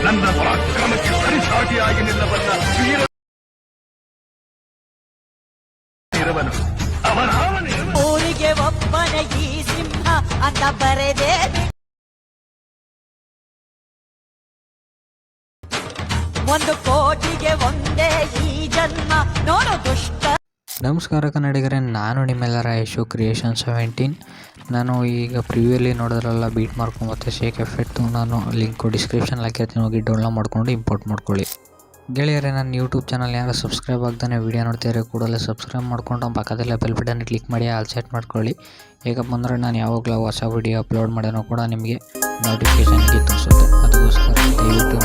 ನನ್ನ ಪರಾಕ್ರಮಕ್ಕೆ ಸರಿಸಾಟಿಯಾಗಿ ನಿಲ್ಲಬಲ್ಲ ವೀರ ಇರುವನು. ಊರಿಗೆ ಒಬ್ಬನ ಈ ಸಿಂಹ ಅಂತ ಬರೆದೇ ಒಂದು ಕೋಟಿಗೆ ಒಂದೇ ಈ ಜನ್ಮ ನೋಡು ದುಷ್ಟ. ನಮಸ್ಕಾರ ಕನ್ನಡಿಗರೇ, ನಾನು ನಿಮ್ಮೆಲ್ಲರ ಯಶು ಕ್ರಿಯೇಷನ್ 17. ನಾನು ಈಗ ಪ್ರಿವ್ಯೂಲಿ ನೋಡೋದ್ರಲ್ಲ ಬೀಟ್ ಮಾರ್ಕು ಮತ್ತು ಶೇಕ್ ಎಫೆಕ್ಟು ನಾನು ಲಿಂಕು ಡಿಸ್ಕ್ರಿಪ್ಷನ್ ಹಾಕಿರ್ತೀನಿ, ಹೋಗಿ ಡೌನ್ಲೋಡ್ ಮಾಡ್ಕೊಂಡು ಇಂಪೋರ್ಟ್ ಮಾಡ್ಕೊಳ್ಳಿ. ಗೆಳೆಯರೇ, ನನ್ನ ಯೂಟ್ಯೂಬ್ ಚಾನಲ್ ಯಾರು ಸಬ್ಸ್ಕ್ರೈಬ್ ಆಗ್ತಾನೆ ವೀಡಿಯೋ ನೋಡ್ತಿದ್ದಾರೆ ಕೂಡಲೇ ಸಬ್ಸ್ಕ್ರೈಬ್ ಮಾಡ್ಕೊಂಡು ಪಕ್ಕದಲ್ಲೇ ಬೆಲ್ ಬಟನ್ ಕ್ಲಿಕ್ ಮಾಡಿ ಆಲ್ ಸೆಟ್ ಮಾಡ್ಕೊಳ್ಳಿ. ಹೇಗಪ್ಪ ಅಂದರೆ ನಾನು ಯಾವಾಗಲೂ ಹೊಸ ವೀಡಿಯೋ ಅಪ್ಲೋಡ್ ಮಾಡೋನೋ ಕೂಡ ನಿಮಗೆ ನೋಟಿಫಿಕೇಷನ್ಗೆ ತೋರಿಸುತ್ತೆ. ಅದಕ್ಕೋಸ್ಕರ ದಯವಿಟ್ಟು